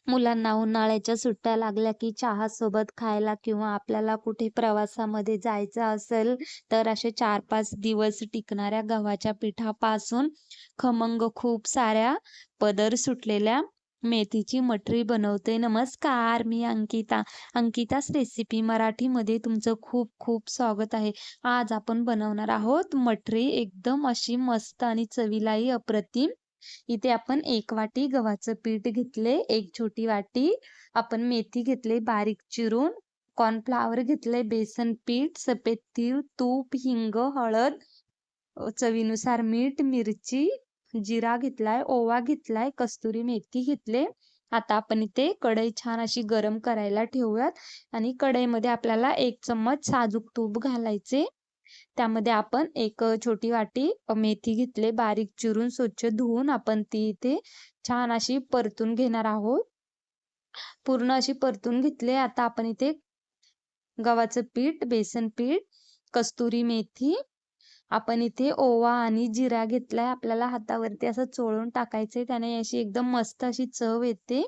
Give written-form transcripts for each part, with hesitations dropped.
मुलांना उन्हाळ्याच्या सुट्ट्या लागल्या की चहा सोबत खायला किंवा आपल्याला कुठे प्रवासामध्ये जायचं असेल, तर असे 4-5 दिवस टिकणाऱ्या गव्हाच्या पिठापासून खमंग खूप साऱ्या पदर सुटलेल्या मेथीची मठरी बनवते. नमस्कार, मी अंकिता. अंकिता's रेसिपी मराठीमध्ये तुमचं खूप खूप स्वागत आहे. आज आपण बनवणार आहोत मठरी, एकदम अशी मस्त आणि चवीलाही अप्रतिम. इथे आपण 1 वाटी गव्हाचं पीठ घेतले, 1 छोटी वाटी आपण मेथी घेतली बारीक चिरून, कॉर्नफ्लॉवर घेतले, बेसन पीठ, सफेद तीळ, तूप, हिंग, हळद, चवीनुसार मीठ, मिरची, जिरा घेतलाय, ओवा घेतलाय, कस्तुरी मेथी घेतले. आता आपण इथे कढई छान अशी गरम करायला ठेवूयात आणि कढईमध्ये आपल्याला 1 चम्मच साजूक तूप घालायचे. त्यामध्ये आपण एक छोटी वाटी मेथी घेतली बारीक चिरून स्वच्छ धुवून आपण ती इथे छान अशी परतून घेणार आहोत. पूर्ण अशी परतून घेतली. आता आपण इथे गव्हाचं पीठ, बेसन पीठ, कस्तुरी मेथी, आपण इथे ओवा आणि जिरा घेतलाय. आपल्याला हातावरती असं चोळून टाकायचंय. त्याने अशी एकदम मस्त अशी चव येते.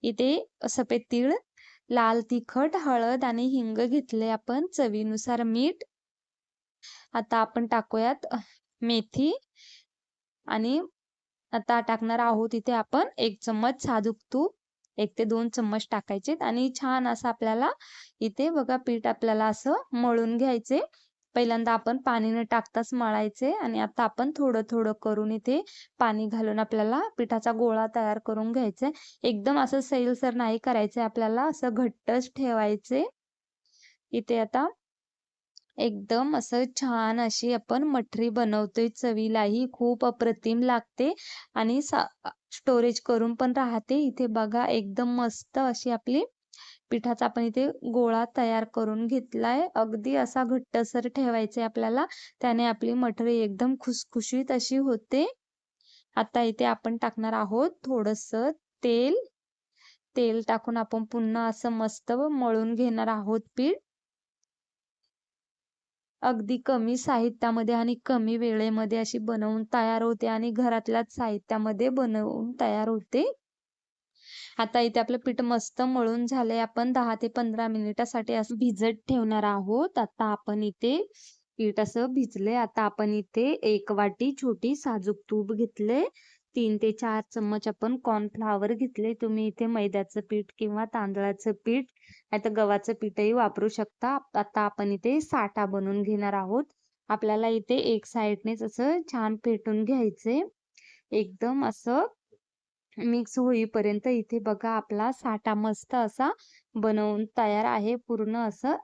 इथे सफेद तीळ, लाल तिखट, हळद आणि हिंग घेतले आपण. चवीनुसार मीठ. आता आपण टाकूयात मेथी आणि आता टाकणार आहोत इथे आपण 1 चम्मच साजूक तूप. 1 ते 2 चम्मच टाकायचे आणि छान असं आपल्याला इथे बघा पीठ आपल्याला असं मळून घ्यायचे. पहिल्यांदा आपण पाणी न टाकताच मळायचे आणि आता आपण थोडं-थोडं करून इथे पाणी घालून आपल्याला पिठाचा गोळा तयार करून घ्यायचा एकदम असं सैलसर नाही करायचं आपल्याला, असं घट्टच ठेवायचे. इथे आता एकदम असं छान अशी आपण मठरी बनवतोय. चवीलाही खूप अप्रतिम लागते आणि स्टोरेज करून पण राहते. इथे बघा एकदम मस्त अशी आपली पिठाचा आपण इथे गोळा तयार करून घेतलाय. अगदी असा घट्टसर ठेवायचा आपल्याला. त्याने आपली मठरी एकदम खुसखुशीत अशी होते. आता इथे आपण टाकणार आहोत थोडंसं तेल. तेल टाकून आपण पुन्हा असं मस्त मळून घेणार आहोत पीठ. अगदी कमी साहित्यामध्ये आणि कमी वेळेमध्ये अशी बनवून तयार होते आणि घरातल्याच साहित्यामध्ये बनवून तयार होते. आता इथे आपलं पीठ मस्त मळून झालंय. आपण 10 ते 15 मिनिटासाठी असं भिजत ठेवणार आहोत. आता आपण इथे पीठ असं भिजले. आता आपण इथे 1 वाटी छोटी साजूक तूप घेतले. 3 ते 4 चम्मच आपण कॉर्नफ्लॉवर घेतले. तुम्ही इथे मैद्याचं पीठ किंवा तांदळाचं पीठ नाहीतर गव्हाचं पीठही वापरू शकता. आता आपण इथे साठा बनवून घेणार आहोत. आपल्याला इथे एक साइडनेच असं छान फेटून घ्यायचे. एकदम असं मिक्स होईपर्यंत. इथे बघा आपला साठा मस्त असा बनवून तयार आहे. पूर्ण असं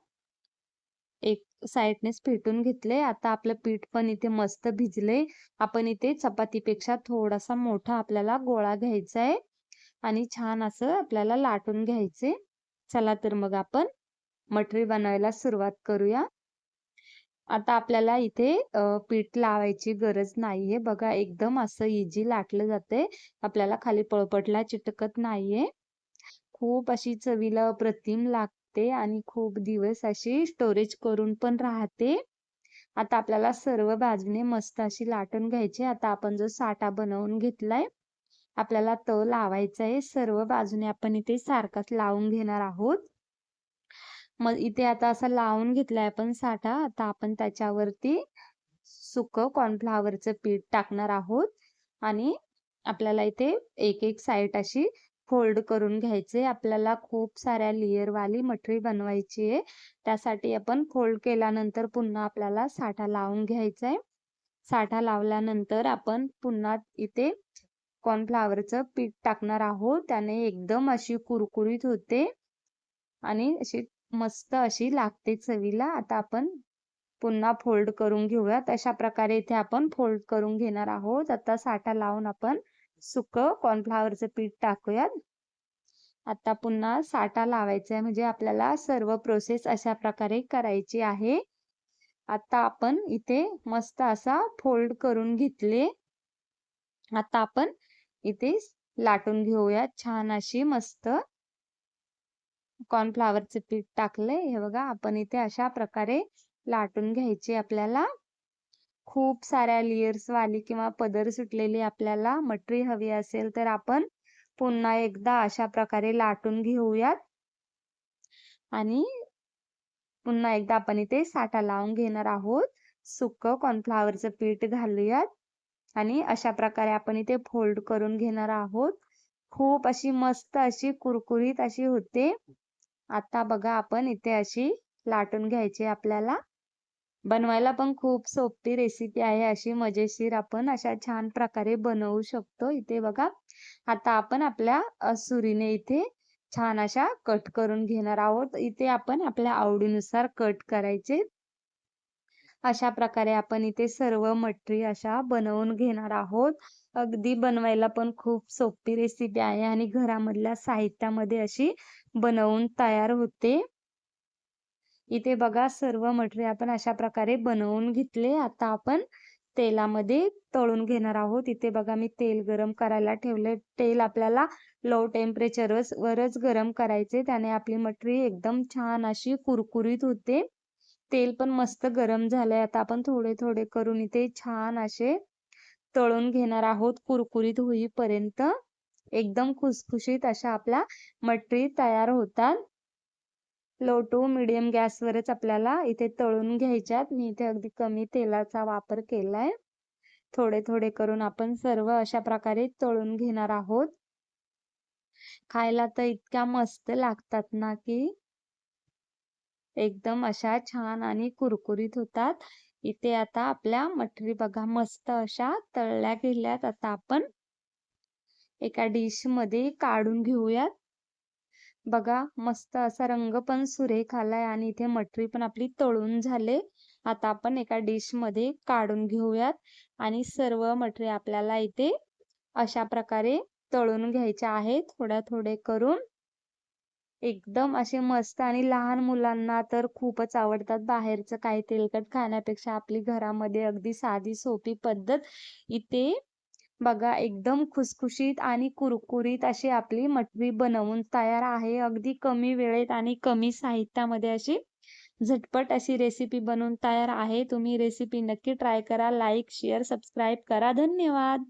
एक साइडनेच फेटून घेतले. आता आपलं पीठ पण इथे मस्त भिजले. आपण इथे चपातीपेक्षा थोडासा मोठा आपल्याला गोळा घ्यायचा आहे आणि छान असं आपल्याला लाटून घ्यायचे. चला तर मग आपण मठरी बनवायला सुरुवात करूया. आता आपल्याला इथे पीठ लावायची गरज नाहीये. बघा एकदम असं इझी लाटलं जातंय. आपल्याला खाली पळपटला चिटकत नाहीये. खूप अशी चवीला अप्रतिम लागते आणि खूप दिवस अशी स्टोरेज करून पण राहते. आता आपल्याला सर्व बाजूने मस्त अशी लाटून घ्यायची. आता आपण जो साठा बनवून घेतलाय, आपल्याला तो लावायचा आहे. सर्व बाजूने आपण इथे सारखाच लावून घेणार आहोत. मग इथे आता असं लावून घेतलाय आपण साठा. आता आपण त्याच्यावरती सुकं कॉर्नफ्लॉवरचं पीठ टाकणार आहोत आणि आपल्याला इथे एक-एक साइड अशी फोल्ड करून घ्यायचे. आपल्याला खूप साऱ्या लेयरवाली मठरी बनवायची आहे. त्यासाठी आपण फोल्ड केल्यानंतर पुन्हा आपल्याला साठा लावून घ्यायचा आहे. साठा लावल्यानंतर आपण पुन्हा इथे कॉर्नफ्लॉवरचं पीठ टाकणार आहोत. त्याने एकदम अशी कुरकुरीत होते आणि अशी मस्त अशी लागते चवीला. आता आपण पुन्हा फोल्ड करून घेऊयात. अशा प्रकारे इथे आपण फोल्ड करून घेणार आहोत. आता साठा लावून आपण सुकं कॉर्नफ्लॉवरचं पीठ टाकूयात. आता पुन्हा साठा लावायचा आहे म्हणजे आपल्याला सर्व प्रोसेस अशा प्रकारे करायची आहे. आता आपण इथे मस्त असा फोल्ड करून घेतले. आता आपण इथे लाटून घेऊयात छान अशी मस्त. कॉर्नफ्लॉवरचं पीठ टाकलंय. हे बघा आपण इथे अशा प्रकारे लाटून घ्यायची आपल्याला. खूप साऱ्या लेयर्सवाली किंवा पदर सुटलेली आपल्याला मठरी हवी असेल तर आपण पुन्हा एकदा अशा प्रकारे लाटून घेऊयात आणि पुन्हा एकदा आपण इथे साठा लावून घेणार आहोत. सुकं कॉर्नफ्लॉवरचं पीठ घालूयात आणि अशा प्रकारे आपण इथे फोल्ड करून घेणार आहोत. खूप अशी मस्त अशी कुरकुरीत अशी होते. आता बघा आपण इथे अशी लाटून घ्यायची आपल्याला. बनवायला पण खूप सोपी रेसिपी आहे. अशी मजेशीर आपण अशा छान प्रकारे बनवू शकतो. इथे बघा, आता आपण आपल्या सुरीने इथे छान अशा कट करून घेणार आहोत. इथे आपण आपल्या आवडीनुसार कट करायचे. अशा प्रकारे आपण इथे सर्व मटरी अशा बनवून घेणार आहोत. अगदी बनवायला पण खूप सोपी रेसिपी आहे आणि घरामधल्या साहित्यामध्ये अशी बनवून तयार होते. इथे बघा सर्व मटेरियल आपण अशा प्रकारे बनवून घेतले. आता आपण तेलामध्ये तळून घेणार आहोत. इथे बघा मी तेल गरम करायला ठेवले. तेल आपल्याला लो टेम्परेचरवरच गरम करायचे. त्याने आपली मटरी एकदम छान अशी कुरकुरीत होते. तेल पण मस्त गरम झालंय. आता आपण थोडे-थोडे करून इथे छान असे तळून घेणार आहोत कुरकुरीत होईपर्यंत. एकदम खुसखुशीत अशा आपल्या मटरी तयार होतात. लो टू मीडियम गॅसवरच आपल्याला इथे तळून घ्यायच्यात. मी इथे अगदी कमी तेलाचा वापर केलाय. थोडे-थोडे करून आपण सर्व अशा प्रकारे तळून घेणार आहोत. खायला तर इतक्या मस्त लागतात ना, की एकदम अशा छान आणि कुरकुरीत होतात. इथे आता आपल्या मटरी बघा मस्त अशा तळल्या गेल्यात. आता आपण एका डिशमध्ये काढून घेऊयात. बघा मस्त असा रंग पण सुरेख आलाय आणि इथे मटरी पण आपली तळून झाले. आता आपण एका डिशमध्ये काढून घेऊयात आणि सर्व मटरी आपल्याला इथे अशा प्रकारे तळून घ्यायचे आहेत थोड्या करून. एकदम असे मस्त आणि लहान मुलांना तर खूपच आवडतात. बाहेरचं काही तेलकट खाण्यापेक्षा आपली घरामध्ये अगदी साधी सोपी पद्धत इथे बघा एकदम खुसखुशीत आणि कुरकुरीत अशी आपली मटरी बनवून तयार आहे. अगदी कमी वेळेत आणि कमी साहित्यामध्ये अशी झटपट अशी रेसिपी बनवून तयार आहे. तुम्ही रेसिपी नक्की ट्राय करा. लाईक, शेअर, सबस्क्राईब करा. धन्यवाद.